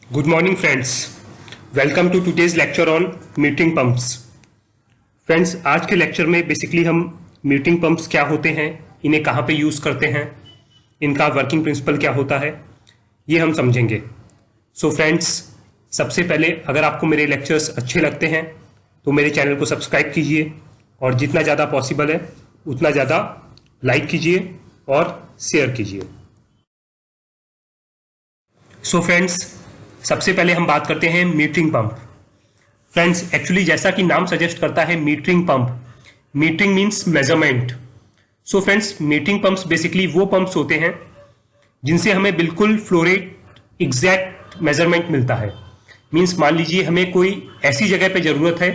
Good morning friends. Welcome to today's lecture on metering pumps. Friends आज के lecture में basically हम metering pumps क्या होते हैं, इन्हें कहाँ पे यूज़ करते हैं, इनका वर्किंग प्रिंसिपल क्या होता है, ये हम समझेंगे. सो फ्रेंड्स, सबसे पहले अगर आपको मेरे लेक्चर्स अच्छे लगते हैं तो मेरे चैनल को सब्सक्राइब कीजिए और जितना ज़्यादा पॉसिबल है उतना ज़्यादा लाइक कीजिए और शेयर कीजिए. सो फ्रेंड्स, सबसे पहले हम बात करते हैं मीटरिंग पंप. फ्रेंड्स, एक्चुअली जैसा कि नाम सजेस्ट करता है metering pump, metering means measurement. So friends, metering pumps basically वो पंप्स होते हैं जिनसे हमें बिल्कुल फ्लो रेट एग्जैक्ट मेजरमेंट मिलता है. मीन्स मान लीजिए हमें कोई ऐसी जगह पे ज़रूरत है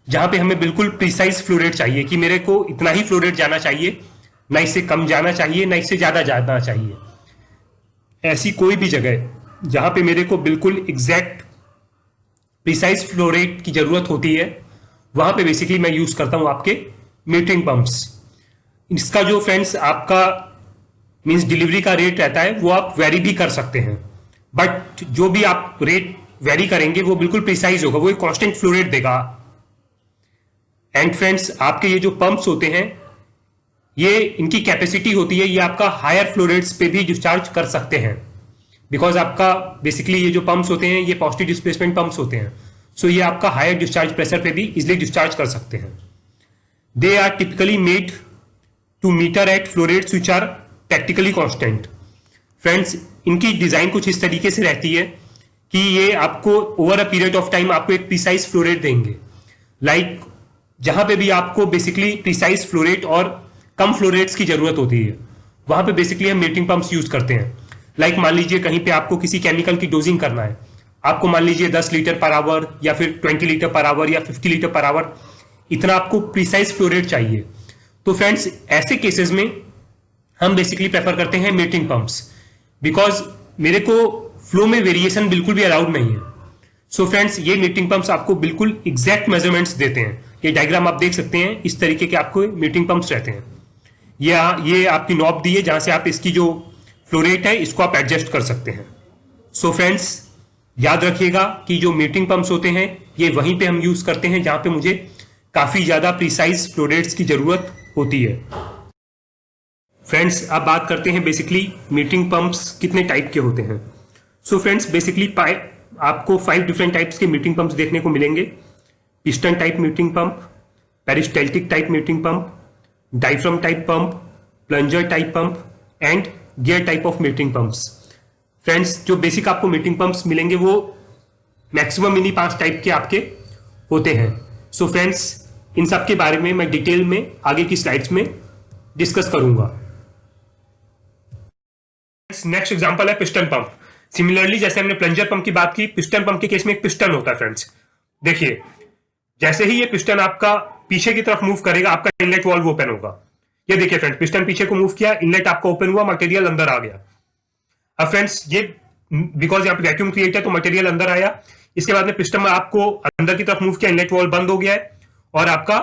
जहाँ पे हमें बिल्कुल प्रिसाइज फ्लो रेट चाहिए कि मेरे को इतना ही फ्लो रेट जाना चाहिए, ना इससे कम जाना चाहिए ना इससे ज़्यादा जाना चाहिए. ऐसी कोई भी जगह जहाँ पे मेरे को बिल्कुल एग्जैक्ट प्रिसाइज फ्लो रेट की ज़रूरत होती है, वहाँ पे बेसिकली मैं यूज़ करता हूँ आपके मीटरिंग पंप्स. इसका जो फ्रेंड्स आपका मीन्स डिलीवरी का रेट रहता है वो आप वेरी भी कर सकते हैं, बट जो भी आप रेट वेरी करेंगे वो बिल्कुल प्रिसाइज होगा, वो एक कांस्टेंट फ्लो रेट देगा. एंड फ्रेंड्स, आपके ये जो पंप्स होते हैं ये इनकी कैपेसिटी होती है, ये आपका हायर फ्लो रेट्स पे भी डिस्चार्ज कर सकते हैं. बिकॉज आपका बेसिकली ये जो पंप्स होते हैं ये पॉजिटिव डिस्प्लेसमेंट पंप्स होते हैं, सो ये आपका हायर डिस्चार्ज प्रेशर पे भी इजिली डिस्चार्ज कर सकते हैं. They are typically made to meter at flow rates which are practically constant. Friends, इनकी डिजाइन कुछ इस तरीके से रहती है कि ये आपको over a period of time आपको एक प्रिसाइज फ्लो रेट देंगे. लाइक जहां पे भी आपको बेसिकली प्रिसाइज फ्लो रेट और कम फ्लो रेट्स की जरूरत होती है वहां पे बेसिकली हम मीटरिंग पंप्स यूज करते हैं. लाइक मान लीजिए कहीं पे आपको किसी केमिकल की डोजिंग करना है, आपको मान लीजिए 10 लीटर पर आवर या फिर 20 लीटर पर आवर या 50 लीटर पर आवर, इतना आपको प्रिसाइज फ्लो रेट चाहिए. तो फ्रेंड्स, ऐसे केसेस में हम बेसिकली प्रेफर करते हैं मीटरिंग पंप्स, बिकॉज मेरे को फ्लो में वेरिएशन बिल्कुल भी अलाउड नहीं है. सो फ्रेंड्स, ये मीटरिंग पंप्स आपको बिल्कुल एग्जैक्ट मेजरमेंट्स देते हैं. ये डायग्राम आप देख सकते हैं, इस तरीके के आपको मीटरिंग पंप्स रहते हैं. ये आपकी नॉब दी है जहां से आप इसकी जो फ्लो रेट है इसको आप एडजस्ट कर सकते हैं. सो फ्रेंड्स, याद रखिएगा कि जो मीटरिंग पंप्स होते हैं ये वहीं पे हम यूज करते हैं जहां पे मुझे काफी ज्यादा प्रिसाइज फ्लो रेट्स की जरूरत होती है. फ्रेंड्स, अब बात करते हैं बेसिकली मीटरिंग पंप्स कितने टाइप के होते हैं. सो फ्रेंड्स, बेसिकली आपको 5 डिफरेंट टाइप्स के मीटरिंग पंप्स देखने को मिलेंगे. Piston type metering pump, peristaltic type metering pump, diaphragm type pump, plunger type pump and gear type of metering pumps. Friends, जो बेसिक आपको मीटरिंग पंप्स मिलेंगे वो maximum इन्हीं 5 टाइप के आपके होते हैं. सो फ्रेंड्स, इन सब के बारे में मैं डिटेल में आगे की स्लाइड्स में डिस्कस करूंगा. नेक्स्ट एग्जांपल है पिस्टन पंप. सिमिलरली जैसे हमने प्लंजर पंप की बात की, पिस्टन पंप के केस में एक पिस्टन होता है. फ्रेंड्स देखिए, जैसे ही ये पिस्टन आपका पीछे की तरफ मूव करेगा आपका इनलेट वाल्व ओपन होगा. ये देखिए फ्रेंड्स, पिस्टन पीछे को मूव किया, इनलेट आपका ओपन हुआ, मटेरियल अंदर आ गया. अब फ्रेंड्स, ये बिकॉज यहाँ पे वैक्यूम क्रिएट है तो मटेरियल अंदर आया. इसके बाद में पिस्टन में आपको अंदर की तरफ मूव किया, इनलेट वाल्व बंद हो गया है और आपका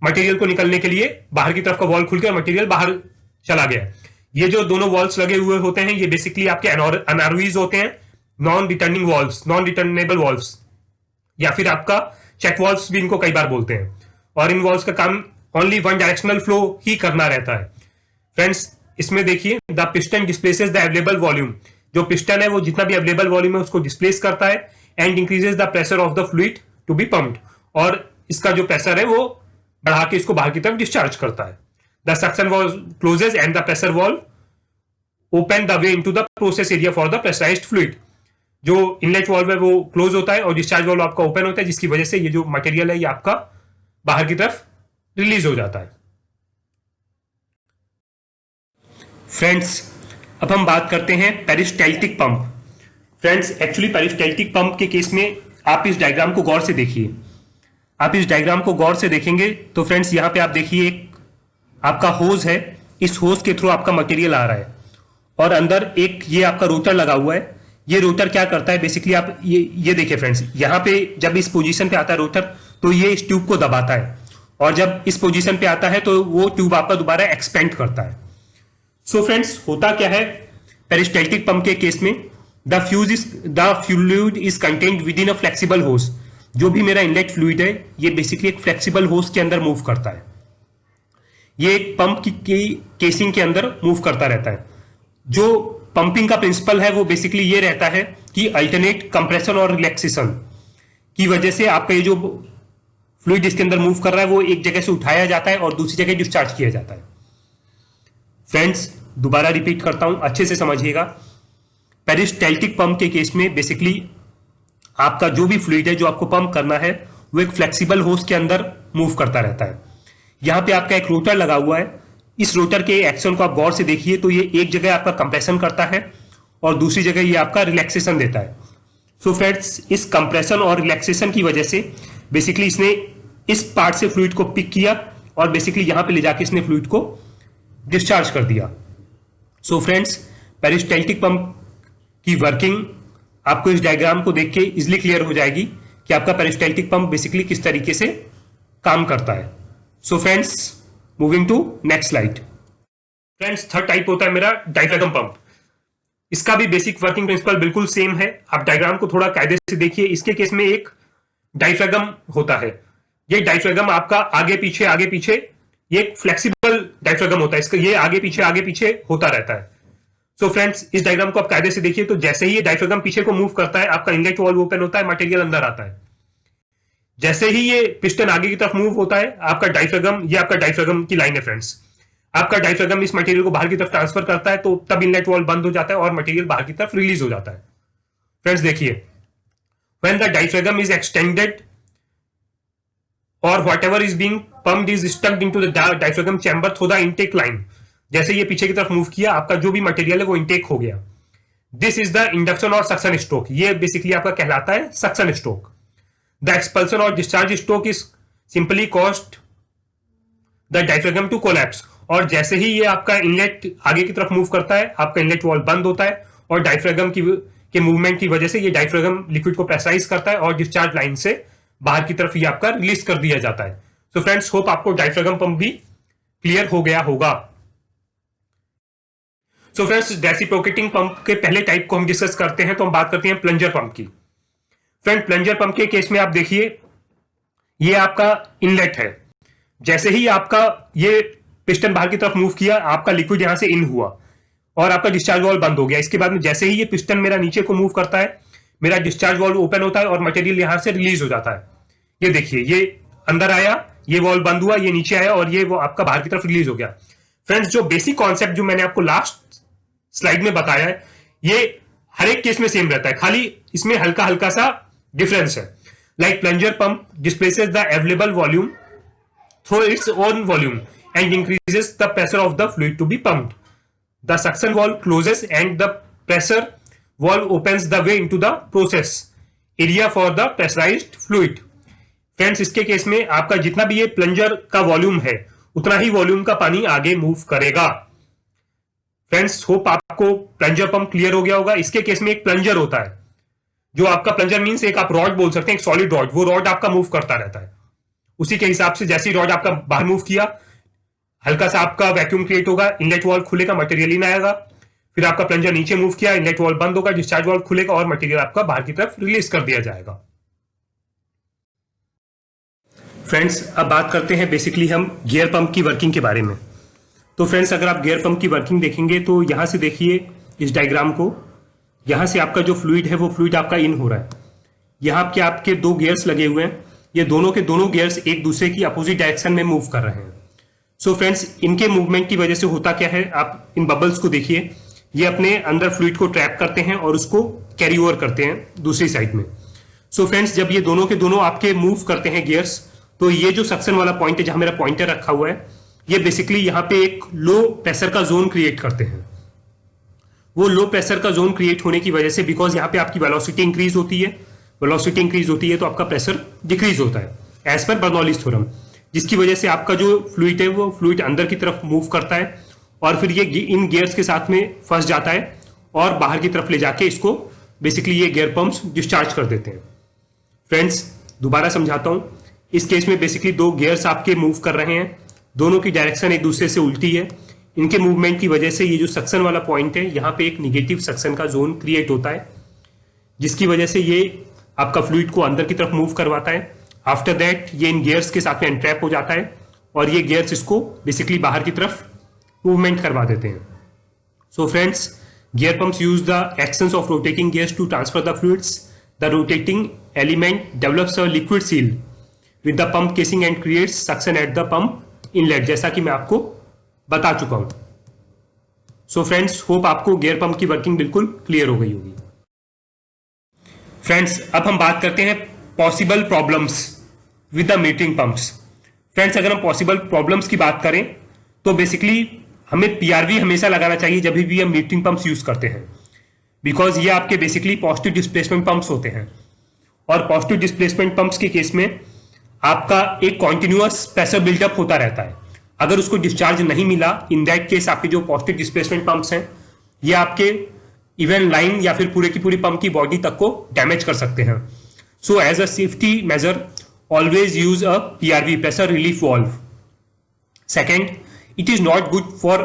मटेरियल को निकलने के लिए बाहर की तरफ का वॉल्व खुल गया, मटेरियल बाहर चला गया. ये जो दोनों वॉल्व्स लगे हुए होते हैं ये बेसिकली आपके अनआरवीज होते हैं, non returning valves, non returnable valves, या फिर आपका चेक वॉल्व्स भी इनको कई बार बोलते हैं. और इन वॉल्व्स का काम ओनली वन डायरेक्शनल फ्लो ही करना रहता है. फ्रेंड्स, इसमें देखिए, the piston displaces the available volume. जो पिस्टन है वो जितना भी अवेलेबल वॉल्यूम है उसको डिस्प्लेस करता है and increases the pressure of the fluid to be pumped. और इसका जो प्रेशर है वो बढ़ा के इसको बाहर की तरफ डिस्चार्ज करता है. The suction valve closes and the pressure valve open the way into the process area for the pressurised fluid. जो इनलेट वाल्व है वो क्लोज होता है और डिस्चार्ज वाल्व आपका ओपन होता है, जिसकी वजह से ये जो मटेरियल है ये आपका बाहर की तरफ रिलीज हो जाता है. फ्रेंड्स, अब हम बात करते हैं peristaltic pump. Friends, actually peristaltic pump के केस में आप इस डायग्राम को गौर से देखिए. आप इस डायग्राम को गौर से देखेंगे तो फ्रेंड्स यहां पे आप देखिए एक आपका होज है, इस होज के थ्रू आपका मटेरियल आ रहा है और अंदर एक ये आपका रोटर लगा हुआ है. ये रोटर क्या करता है बेसिकली, आप ये देखिए फ्रेंड्स, यहाँ पे जब इस पोजीशन पे आता है रोटर तो ये इस ट्यूब को दबाता है और जब इस पोजीशन पे आता है तो वो ट्यूब आपका दोबारा एक्सपेंड करता है. सो फ्रेंड्स, होता क्या है पेरिस्टाल्टिक पंप के केस में, the fluid is contained with in a flexible होस। जो भी मेरा इनलेट फ्लूइड है ये बेसिकली एक फ्लेक्सिबल होस के अंदर मूव करता है, ये एक पंप की केसिंग के अंदर मूव करता रहता है। जो पंपिंग का प्रिंसिपल है वो बेसिकली ये रहता है कि अल्टरनेट कंप्रेशन और रिलैक्सेशन की वजह से आपका ये जो फ्लूइड इसके अंदर मूव कर रहा है वो एक जगह से उठाया जाता है और दूसरी जगह डिस्चार्ज किया जाता है। फ्रेंड्स दोबारा रिपीट करता हूं, अच्छे से समझिएगा। पेरिस्टाल्टिक पंप के केस में बेसिकली आपका जो भी फ्लूइड है जो आपको पंप करना है वो एक फ्लेक्सिबल होस के अंदर मूव करता रहता है। यहां पे आपका एक रोटर लगा हुआ है, इस रोटर के एक्शन को आप गौर से देखिए तो ये एक जगह आपका कंप्रेशन करता है और दूसरी जगह ये आपका रिलैक्सेशन देता है। सो फ्रेंड्स इस कंप्रेशन और रिलैक्सेशन की वजह से बेसिकली इसने इस पार्ट से फ्लूइड को पिक किया और बेसिकली यहां पे ले जाके इसने फ्लूइड को डिस्चार्ज कर दिया। सो फ्रेंड्स पेरिस्टाल्टिक पंप की वर्किंग आपको इस डायग्राम को देख के इजिली क्लियर हो जाएगी कि आपका पेरिस्टाल्टिक पंप बेसिकली किस तरीके से काम करता है। So friends moving to next slide. Friends third type होता है मेरा डायफ्रागम पंप। इसका भी बेसिक वर्किंग प्रिंसिपल बिल्कुल सेम है। आप डायग्राम को थोड़ा कायदे से देखिए। इसके केस में एक डायफ्रागम होता है, ये डायफ्रागम आपका आगे पीछे ये एक फ्लेक्सिबल डायफ्रागम होता है, इसका ये आगे पीछे होता रहता है। सो फ्रेंड्स इस डायग्राम को आप कायदे से देखिए तो जैसे ही ये डायफ्रागम पीछे को मूव करता है आपका इनलेट वाल्व ओपन होता है, मटेरियल अंदर आता है। जैसे ही ये पिस्टन आगे की तरफ मूव होता है आपका डायफ्रागम, ये आपका डायफ्रागम की लाइन है फ्रेंड्स, आपका डायफ्रागम इस मटेरियल को बाहर की तरफ ट्रांसफर करता है तो तब इनलेट वाल्व बंद हो जाता है और मटेरियल बाहर की तरफ रिलीज हो जाता है। फ्रेंड्स देखिए, when the diaphragm is extended or whatever is being pumped is stuck into the diaphragm chamber through the intake line। जैसे ये पीछे की तरफ मूव किया आपका जो भी मटेरियल है वो इंटेक हो गया। दिस इज द इंडक्शन और सक्शन स्ट्रोक, ये बेसिकली आपका कहलाता है सक्शन स्ट्रोक। द एक्सपल्सन और discharge stroke is simply caused the diaphragm to collapse. और जैसे ही ये आपका इनलेट आगे की तरफ मूव करता है आपका इनलेट वॉल्व बंद होता है और डायफ्रागम के मूवमेंट की वजह से ये डायफ्रागम लिक्विड को प्रेशराइज करता है और डिस्चार्ज लाइन से बाहर की तरफ ये आपका रिलीज कर दिया जाता है। सो फ्रेंड्स होप आपको डायफ्रागम पंप भी क्लियर हो गया होगा। सो फ्रेंड्स रेसिप्रोकेटिंग पंप के पहले टाइप को हम डिस्कस करते हैं तो हम बात करते हैं प्लंजर पंप की। फ्रेंड प्लंजर पंप के केस में आप देखिए ये आपका इनलेट है, जैसे ही आपका ये पिस्टन बाहर की तरफ मूव किया आपका लिक्विड यहां से इन हुआ और आपका डिस्चार्ज वाल्व बंद हो गया। इसके बाद में जैसे ही ये पिस्टन मेरा नीचे को मूव करता है मेरा डिस्चार्ज वाल्व ओपन होता है और मटेरियल यहां से रिलीज हो जाता है। ये देखिए ये अंदर आया, ये वाल्व बंद हुआ, ये नीचे आया और ये वो आपका बाहर की तरफ रिलीज हो गया। फ्रेंड्स जो बेसिक कॉन्सेप्ट जो मैंने आपको लास्ट स्लाइड में बताया है ये हर एक केस में सेम रहता है, खाली इसमें हल्का हल्का सा डिफरेंस है। Like plunger pump displaces the available volume through its own volume and increases the pressure of the fluid to be pumped. The suction valve closes and the pressure valve opens the way into the process area for the pressurized fluid. Friends इसके case में आपका जितना भी ये plunger का volume है उतना ही volume का पानी आगे मूव करेगा। फ्रेंड्स होप आपको प्लंजर पंप क्लियर हो गया होगा। इसके केस में एक प्लंजर होता है, जो आपका प्लंजर मीन्स एक आप रॉड बोल सकते हैं, एक सॉलिड रॉड, वो रॉड आपका मूव करता रहता है। उसी के हिसाब से जैसे ही रॉड आपका बाहर मूव किया हल्का सा आपका वैक्यूम क्रिएट होगा, इनलेट वाल्व खुलेगा, मटेरियल इन आएगा, फिर आपका प्लंजर नीचे मूव किया, इनलेट वाल्व बंद होगा, डिस्चार्ज वाल्व खुलेगा और मटेरियल आपका बाहर की तरफ रिलीज कर दिया जाएगा। फ्रेंड्स अब बात करते हैं बेसिकली हम गियर पंप की वर्किंग के बारे में। तो फ्रेंड्स अगर आप गियर पंप की वर्किंग देखेंगे तो यहां से देखिए इस डायग्राम को, यहां से आपका जो फ्लूइड है वो फ्लूइड आपका इन हो रहा है। यहां आपके दो गियर्स लगे हुए हैं, ये दोनों के दोनों गियर्स एक दूसरे की अपोजिट डायरेक्शन में मूव कर रहे हैं। सो फ्रेंड्स इनके मूवमेंट की वजह से होता क्या है, आप इन बबल्स को देखिए, ये अपने अंदर फ्लूइड को ट्रैप करते हैं और उसको कैरी ओवर करते हैं दूसरी साइड में। सो फ्रेंड्स जब ये दोनों के दोनों आपके मूव करते हैं गियर्स तो ये जो सक्शन वाला पॉइंट है जहां मेरा पॉइंटर रखा हुआ है ये बेसिकली यहाँ पे एक लो प्रेशर का जोन क्रिएट करते हैं। वो लो प्रेशर का जोन क्रिएट होने की वजह से बिकॉज यहाँ पे आपकी वेलोसिटी इंक्रीज होती है, वेलोसिटी इंक्रीज होती है तो आपका प्रेशर डिक्रीज होता है एज पर बर्नौलीज थ्योरम, जिसकी वजह से आपका जो फ्लूइड है वो फ्लूइड अंदर की तरफ मूव करता है और फिर ये इन गियर्स के साथ में फंस जाता है और बाहर की तरफ ले जाके इसको बेसिकली ये गियर पंप्स डिस्चार्ज कर देते हैं। फ्रेंड्स दोबारा समझाता हूं, इस केस में बेसिकली दो गियर्स आपके मूव कर रहे हैं, दोनों की डायरेक्शन एक दूसरे से उल्टी है। इनके मूवमेंट की वजह से ये जो सक्शन वाला पॉइंट है यहाँ पे एक निगेटिव सक्शन का जोन क्रिएट होता है जिसकी वजह से ये आपका फ्लूइड को अंदर की तरफ मूव करवाता है। आफ्टर दैट ये इन गियर्स के साथ में एंट्रैप हो जाता है और ये गियर्स इसको बेसिकली बाहर की तरफ मूवमेंट करवा देते हैं। So friends, gear pumps use the actions of rotating gears to transfer the fluids. The rotating element develops a liquid seal with the pump casing and creates suction at the pump inlet, जैसा कि मैं आपको बता चुका हूं। So friends, hope आपको gear pump की working बिल्कुल क्लियर हो गई होगी। फ्रेंड्स, अब हम बात करते हैं possible problems with the metering pumps. Friends, अगर हम पॉसिबल प्रॉब्लम्स की बात करें तो बेसिकली हमें पीआरवी हमेशा लगाना चाहिए जब भी हम मीटरिंग पंप्स यूज करते हैं, बिकॉज ये आपके बेसिकली पॉजिटिव डिस्प्लेसमेंट पंप्स होते हैं। और पॉजिटिव डिस्प्लेसमेंट पंप्स के केस में आपका एक कॉन्टिन्यूअस प्रेशर बिल्डअप होता रहता है। अगर उसको डिस्चार्ज नहीं मिला, इन दैट केस आपके जो पॉजिटिव डिस्प्लेसमेंट पंप्स हैं ये आपके इवन लाइन या फिर पूरे की पूरी पंप की बॉडी तक को डैमेज कर सकते हैं। So as a safety measure always use a PRV, pressure relief valve. Second, it is not good for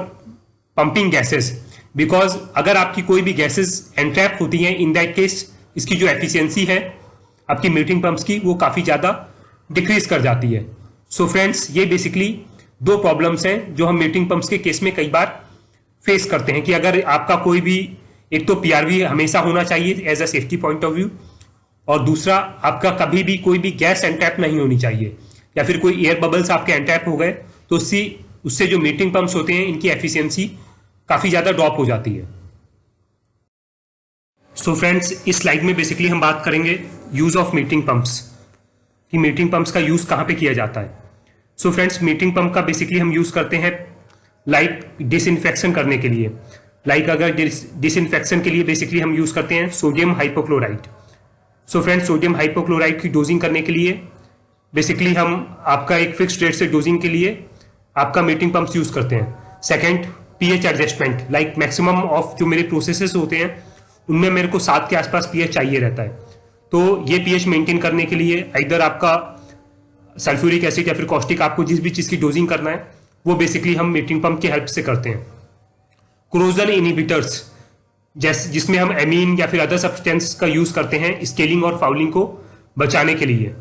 pumping gases, because अगर आपकी कोई भी गैसेस एंट्रैप होती हैं, इन दैट केस इसकी जो एफिशिएंसी है आपकी मीटरिंग पंप्स की वो काफी ज्यादा डिक्रीज कर जाती है। सो फ्रेंड्स, ये बेसिकली दो प्रॉब्लम्स हैं जो हम मीटरिंग पंप्स के केस में कई बार फेस करते हैं कि अगर आपका कोई भी, एक तो पीआरवी हमेशा होना चाहिए as a safety point of view, और दूसरा आपका कभी भी कोई भी गैस एंट्रैप नहीं होनी चाहिए, या फिर कोई एयर बबल्स आपके एंट्रैप हो गए तो उससे जो मीटरिंग पंप्स होते हैं इनकी एफिशिएंसी काफी ज्यादा ड्रॉप हो जाती है। सो फ्रेंड्स, इस स्लाइड में बेसिकली हम बात करेंगे यूज ऑफ मीटरिंग पंप्स, कि मीटरिंग पंप्स का यूज कहां पे किया जाता है। सो फ्रेंड्स, मीटरिंग पंप का बेसिकली हम यूज करते हैं लाइक डिसइंफेक्शन करने के लिए। अगर डिसइंफेक्शन के लिए बेसिकली हम यूज करते हैं sodium hypochloride. So friends, sodium hypochloride की डोजिंग करने के लिए बेसिकली हम आपका एक फिक्स्ड रेट से डोजिंग के लिए आपका मीटरिंग पंप्स यूज करते हैं। Second, pH adjustment, like maximum of जो मेरे प्रोसेसेस होते हैं उनमें मेरे को 7 के आसपास पीएच चाहिए रहता है। तो ये पीएच मेंटेन करने के लिए इधर आपका सल्फ्यूरिक एसिड या फिर कॉस्टिक, आपको जिस भी चीज की डोजिंग करना है वो बेसिकली हम मीटरिंग पंप की हेल्प से करते हैं। क्रोजन इनहिबिटर्स, जिसमें हम एमीन या फिर अदर सब्सटेंस का यूज करते हैं स्केलिंग और फाउलिंग को बचाने के लिए।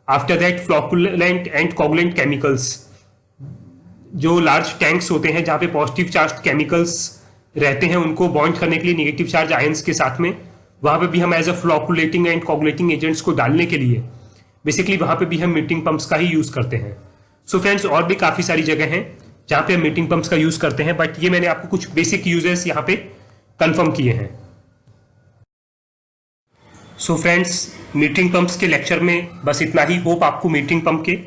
After that, flocculent and coagulant chemicals, जो लार्ज टैंक्स होते हैं जहां पे पॉजिटिव चार्ज केमिकल्स रहते हैं उनको बॉन्ड करने के लिए नेगेटिव चार्ज आयंस के साथ में, वहां पे भी हम as a flocculating and coagulating agents को डालने के लिए बेसिकली वहां पे भी हम मीटरिंग पंप्स का ही यूज करते हैं। सो फ्रेंड्स, और भी काफी सारी जगह हैं जहां पे हम मीटरिंग पंप्स का यूज करते हैं, बट ये मैंने आपको कुछ बेसिक यूजेस यहाँ पे कंफर्म किए हैं। सो फ्रेंड्स, मीटरिंग पंप्स के लेक्चर में बस इतना ही। होप आपको मीटरिंग पंप के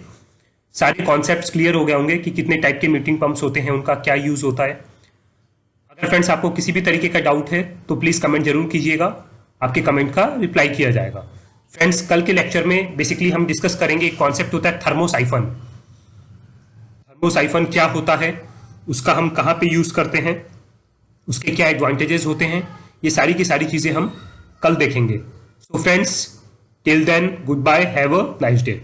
सारे कॉन्सेप्ट्स क्लियर हो गए होंगे कि कितने टाइप के मीटरिंग पंप्स होते हैं, उनका क्या यूज होता है। अगर फ्रेंड्स आपको किसी भी तरीके का डाउट है तो प्लीज कमेंट जरूर कीजिएगा, आपके कमेंट का रिप्लाई किया जाएगा। फ्रेंड्स, कल के लेक्चर में बेसिकली हम डिस्कस करेंगे एक कॉन्सेप्ट होता है थर्मोसाइफन। थर्मोसाइफन क्या होता है, उसका हम कहाँ पे यूज करते हैं, उसके क्या एडवांटेजेस होते हैं, ये सारी की सारी चीजें हम कल देखेंगे। So friends, till then good bye, have a nice day.